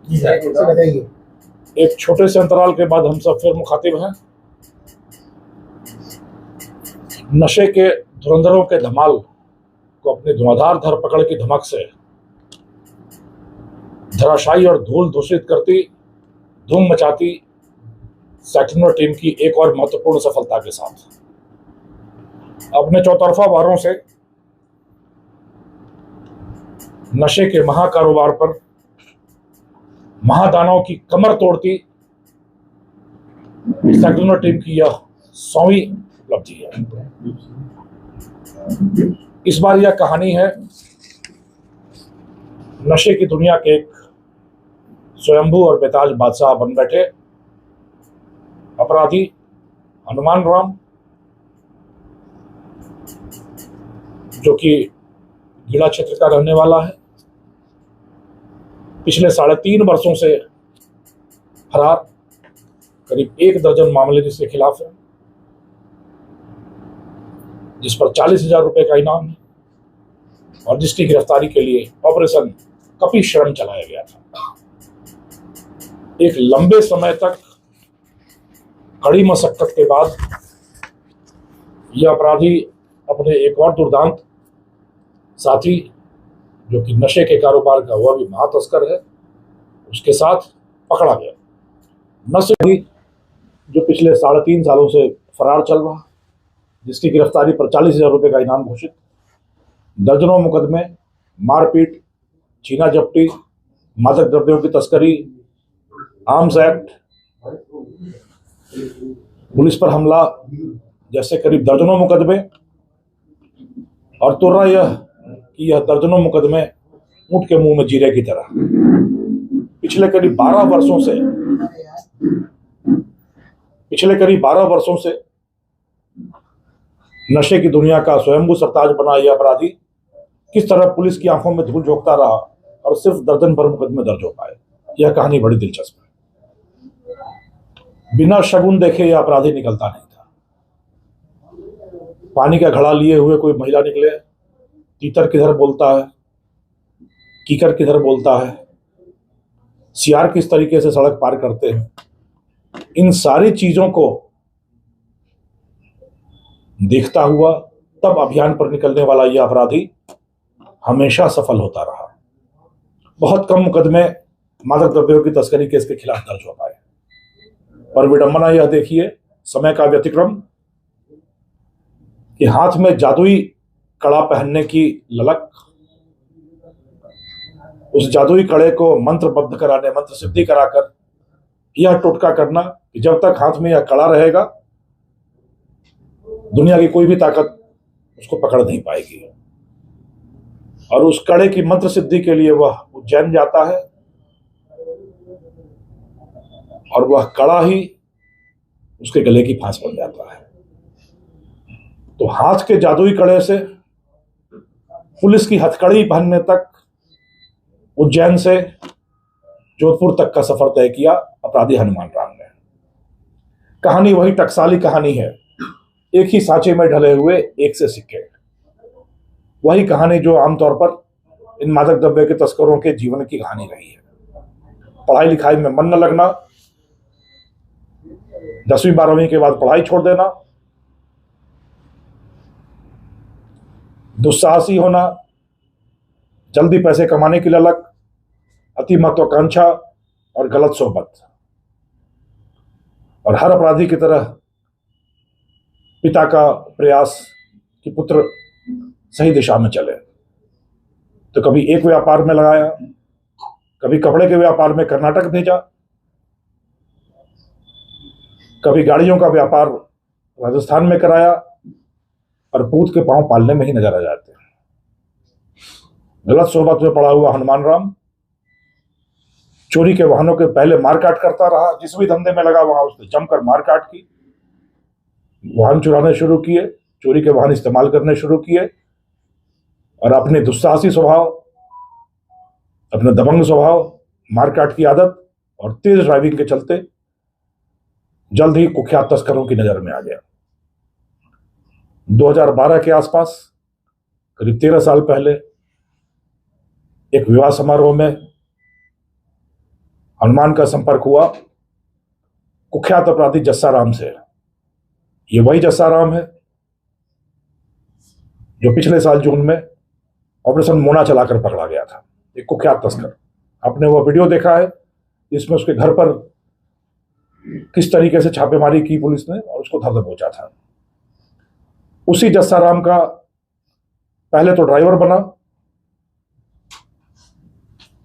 बताइए। एक छोटे से अंतराल के बाद हम सब फिर मुखातिब हैं। नशे के धुरंधरों के धमाल को अपनी धुआंधार धरपकड़ की धमक से धराशायी और धूल दूषित करती, धूम मचाती सेक्टिनो टीम की एक और महत्वपूर्ण सफलता के साथ अपने चौतरफा वारों से नशे के महाकारोबार पर महादानव की कमर तोड़ती सेक्टिनो टीम की यह 100वीं उपलब्धि है। इस बार यह कहानी है नशे की दुनिया के एक स्वयंभू और बेताज बादशाह बन बैठे अपराधी हनुमान राम, जो कि गीला क्षेत्र का रहने वाला है। पिछले 3.5 वर्षों से फरार, करीब 1 दर्जन मामले जिसके खिलाफ है, जिस पर 40,000 रुपए का इनाम है और जिसकी गिरफ्तारी के लिए ऑपरेशन कपी शरण चलाया गया था। एक लंबे समय तक कड़ी मशक्कत के बाद यह अपराधी अपने एक और दुर्दांत साथी, जो कि नशे के कारोबार का वह भी महातस्कर है, उसके साथ पकड़ा गया। नशे भी जो पिछले 3.5 सालों से फरार चल रहा, जिसकी गिरफ्तारी पर 40,000 रुपए का इनाम घोषित, दर्जनों मुकदमे, मारपीट, छीना झपटी, मादक द्रव्यों की तस्करी, आर्म्स एक्ट, पुलिस पर हमला जैसे करीब दर्जनों मुकदमे। और तुर्रा यह कि यह दर्जनों मुकदमे ऊंट के मुंह में जीरे की तरह पिछले करीब 12 वर्षों से नशे की दुनिया का स्वयंभू सरताज बना यह अपराधी किस तरह पुलिस की आंखों में धूल झोंकता रहा और सिर्फ दर्जन भर मुकदमे दर्ज हो पाए। यह कहानी बड़ी दिलचस्प है। बिना शगुन देखे यह अपराधी निकलता नहीं था। पानी का घड़ा लिए हुए कोई महिला निकले, तीतर किधर बोलता है, कीकर किधर बोलता है, सियार किस तरीके से सड़क पार करते हैं, इन सारी चीजों को देखता हुआ तब अभियान पर निकलने वाला यह अपराधी हमेशा सफल होता रहा। बहुत कम मुकदमे मादक द्रव्यों की तस्करी के इसके खिलाफ दर्ज हो पाए। पर विडंबना यह देखिए, समय का व्यतिक्रम, कि हाथ में जादुई कड़ा पहनने की ललक, उस जादुई कड़े को मंत्रबद्ध कराने, मंत्र सिद्धि कराकर यह टोटका करना कि जब तक हाथ में यह कड़ा रहेगा दुनिया की कोई भी ताकत उसको पकड़ नहीं पाएगी। और उस कड़े की मंत्र सिद्धि के लिए वह उज्जैन जाता है और वह कड़ा ही उसके गले की फांस बन जाता है। तो हाथ के जादुई कड़े से पुलिस की हथकड़ी पहनने तक उज्जैन से जोधपुर तक का सफर तय किया अपराधी हनुमान राम ने। कहानी वही टकसाली कहानी है, एक ही सांचे में ढले हुए एक से सिक्के। वही कहानी जो आमतौर पर इन मादक द्रव्य के तस्करों के जीवन की कहानी रही है। पढ़ाई लिखाई में मन न लगना, 10वीं 12वीं के बाद पढ़ाई छोड़ देना, दुस्साहसी होना, जल्दी पैसे कमाने की ललक, अति महत्वाकांक्षा और गलत सोहबत। और हर अपराधी की तरह पिता का प्रयास कि पुत्र सही दिशा में चले, तो कभी एक व्यापार में लगाया, कभी कपड़े के व्यापार में कर्नाटक भेजा, कभी गाड़ियों का व्यापार राजस्थान में कराया, और पूत के पांव पालने में ही नजर आ जाते हैं। गलत सोहबत में पड़ा हुआ हनुमान राम चोरी के वाहनों के पहले मारकाट करता रहा। जिस भी धंधे में लगा वहां उसने जमकर मारकाट की, वाहन चुराने शुरू किए, चोरी के वाहन इस्तेमाल करने शुरू किए, और अपने दुस्साहसी स्वभाव, अपने दबंग स्वभाव, मारकाट की आदत और तेज ड्राइविंग के चलते जल्द ही कुख्यात तस्करों की नजर में आ गया। 2012 के आसपास, करीब 13 साल पहले, एक विवाह समारोह में हनुमान का संपर्क हुआ कुख्यात अपराधी जस्सा राम से। ये वही जस्सा राम है जो पिछले साल जून में ऑपरेशन मोना चलाकर पकड़ा गया था, एक कुख्यात तस्कर। आपने वो वीडियो देखा है जिसमें उसके घर पर किस तरीके से छापेमारी की पुलिस ने और उसको धर दबोचा था। उसी जस्सा राम का पहले तो ड्राइवर बना,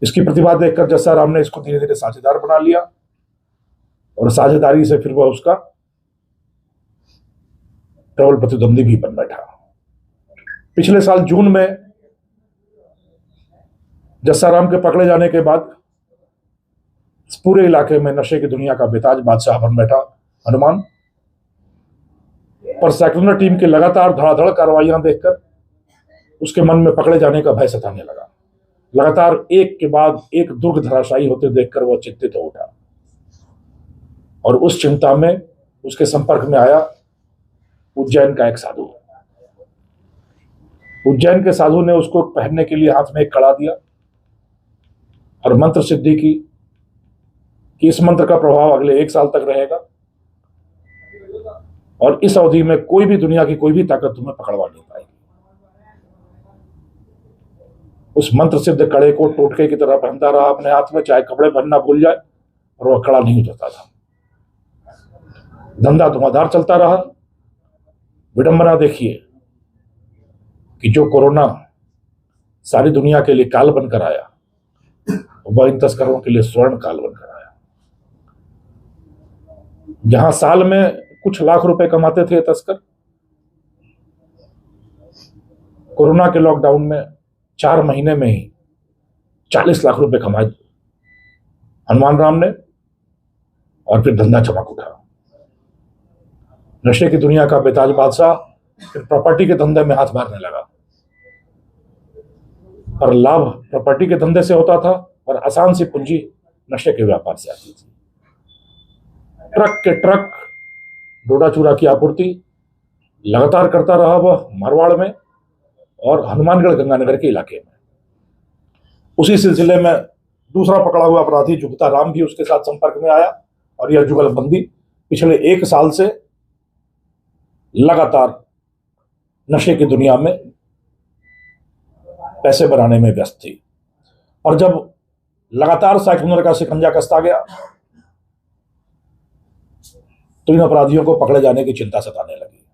इसकी प्रतिभा देखकर जस्सा राम ने इसको धीरे धीरे साझेदार बना लिया और साझेदारी से फिर वह उसका प्रबल प्रतिद्वंदी भी बन बैठा। पिछले साल जून में जस्सा राम के पकड़े जाने के बाद इस पूरे इलाके में नशे की दुनिया का बेताज बादशाह बन बैठा हनुमान। पर सेक्युलर टीम की लगातार धड़ाधड़ कार्रवाइयां देखकर उसके मन में पकड़े जाने का भय सताने लगा। लगातार एक के बाद एक दुर्ग धराशायी होते देखकर वह चिंतित हो उठा और उस चिंता में उसके संपर्क में आया उज्जैन का एक साधु। उज्जैन के साधु ने उसको पहनने के लिए हाथ में एक कड़ा दिया और मंत्र सिद्धि की कि इस मंत्र का प्रभाव अगले 1 साल तक रहेगा और इस अवधि में कोई भी दुनिया की कोई भी ताकत तुम्हें पकड़वा नहीं पाएगी। उस मंत्र सिद्ध कड़े को टोटके की तरह पहनता रहा अपने हाथ में, चाहे कपड़े पहनना भूल जाए, और वह कड़ा नहीं उतरता था। धंधा धुआंधार चलता रहा। विडंबना देखिए कि जो कोरोना सारी दुनिया के लिए काल बनकर आया, वह इन तस्करों के लिए स्वर्ण काल बनकर आया। जहां साल में कुछ लाख रुपए कमाते थे तस्कर, कोरोना के लॉकडाउन में 4 महीने में ही 40 लाख रुपए कमाए हनुमान राम ने और फिर धंधा चमक उठा। नशे की दुनिया का बेताज बादशाह फिर प्रॉपर्टी के धंधे में हाथ मारने लगा। पर लाभ प्रॉपर्टी के धंधे से होता था और आसान सी पूंजी नशे के व्यापार से आती थी। ट्रक के ट्रक डोडा चूरा की आपूर्ति लगातार करता रहा वह मारवाड़ में और हनुमानगढ़ गंगानगर के इलाके में। उसी सिलसिले में दूसरा पकड़ा हुआ अपराधी जुगता राम भी उसके साथ संपर्क में आया और यह जुगलबंदी पिछले 1 साल से लगातार नशे की दुनिया में पैसे बनाने में व्यस्त थी। और जब लगातार साइक्लोनर का शिकंजा कसता गया तो इन अपराधियों को पकड़े जाने की चिंता सताने लगी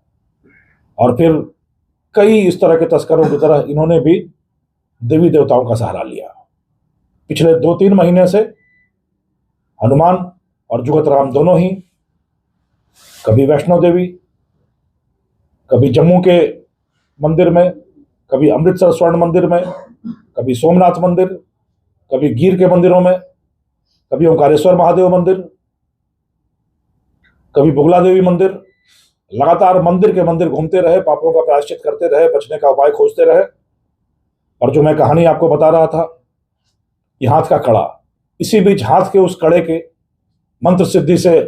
और फिर कई इस तरह के तस्करों की तरह इन्होंने भी देवी देवताओं का सहारा लिया। पिछले 2-3 महीने से हनुमान और जुगत राम दोनों ही कभी वैष्णो देवी, कभी जम्मू के मंदिर में, कभी अमृतसर स्वर्ण मंदिर में, कभी सोमनाथ मंदिर, कभी गिर के मंदिरों में, कभी ओंकारेश्वर महादेव मंदिर, कभी बुगला देवी मंदिर, लगातार मंदिर के मंदिर घूमते रहे, पापों का प्रायश्चित करते रहे, बचने का उपाय खोजते रहे। और जो मैं कहानी आपको बता रहा था, ये हाथ का कड़ा, इसी बीच हाथ के उस कड़े के मंत्र सिद्धि से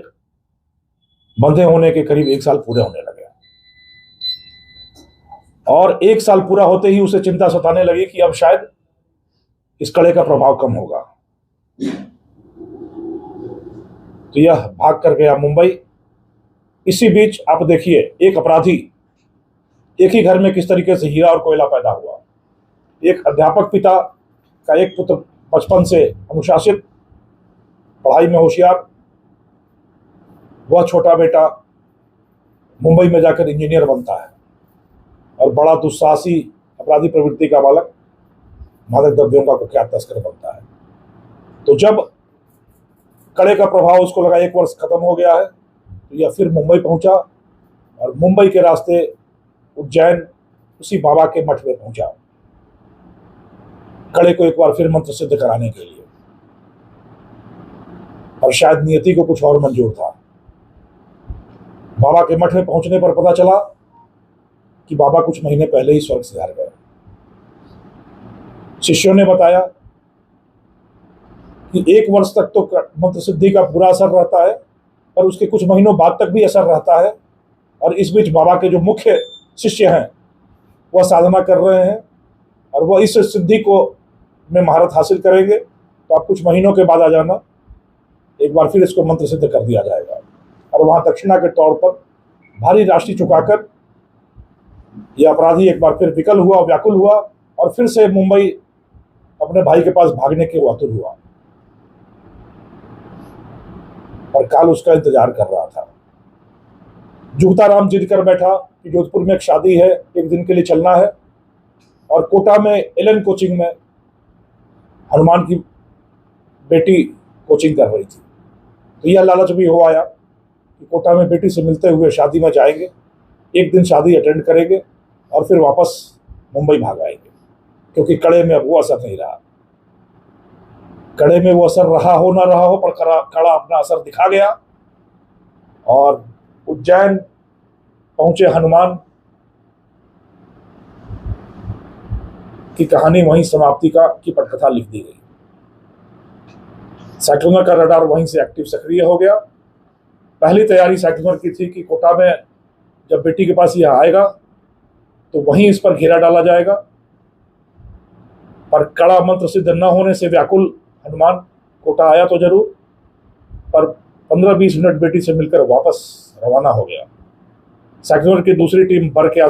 बंधे होने के करीब 1 साल पूरे होने लगे और 1 साल पूरा होते ही उसे चिंता सताने लगी कि अब शायद इस कड़े का प्रभाव कम होगा। तो यह भाग कर गया मुंबई। इसी बीच आप देखिए एक अपराधी, एक ही घर में किस तरीके से हीरा और कोयला पैदा हुआ। एक अध्यापक पिता का एक पुत्र बचपन से अनुशासित, पढ़ाई में होशियार, वह छोटा बेटा मुंबई में जाकर इंजीनियर बनता है और बड़ा दुस्साहसी अपराधी प्रवृत्ति का बालक मादक द्रव्यों का कुख्यात तस्कर बनता है। तो जब कड़े का प्रभाव उसको लगा 1 वर्ष खत्म हो गया है तो यह फिर मुंबई पहुंचा और मुंबई के रास्ते उज्जैन उसी बाबा के मठ में पहुंचा कड़े को एक बार फिर मंत्र सिद्ध कराने के लिए। और शायद नियति को कुछ और मंजूर था। बाबा के मठ में पहुंचने पर पता चला कि बाबा कुछ महीने पहले ही स्वर्ग सिधार गए। शिष्यों ने बताया कि 1 वर्ष तक तो मंत्र सिद्धि का पूरा असर रहता है पर उसके कुछ महीनों बाद तक भी असर रहता है और इस बीच बाबा के जो मुख्य शिष्य हैं वह साधना कर रहे हैं और वह इस सिद्धि को में महारत हासिल करेंगे तो आप कुछ महीनों के बाद आ जाना, एक बार फिर इसको मंत्र सिद्ध कर दिया जाएगा और वहां दक्षिणा के तौर पर भारी राशि चुकाकर यह अपराधी एक बार फिर विकल हुआ, व्याकुल हुआ और फिर से मुंबई अपने भाई के पास भागने के आतुर हुआ। और काल उसका इंतजार कर रहा था। जुगताराम जिद कर बैठा कि जोधपुर में एक शादी है, एक दिन के लिए चलना है, और कोटा में एलन कोचिंग में हनुमान की बेटी कोचिंग कर रही थी। तो यह लालच भी हो आया कि कोटा में बेटी से मिलते हुए शादी में जाएंगे, एक दिन शादी अटेंड करेंगे और फिर वापस मुंबई भाग आएंगे, क्योंकि कड़े में अब वो असर नहीं रहा। कड़े में वो असर रहा हो ना रहा हो, पर कड़ा अपना असर दिखा गया और उज्जैन पहुंचे हनुमान की कहानी वहीं समाप्ति की पटकथा लिख दी गई। साइक्लोनर का रडार वहीं से एक्टिव सक्रिय हो गया। पहली तैयारी साइक्लोनर की थी कि कोटा में जब बेटी के पास यह आएगा तो वहीं इस पर घेरा डाला जाएगा, पर कड़ा मंत्र सिद्ध न होने से व्याकुल हनुमान कोटा आया तो जरूर, पर 15-20 मिनट बेटी से मिलकर वापस रवाना हो गया। साइक्लोनर की दूसरी टीम बर के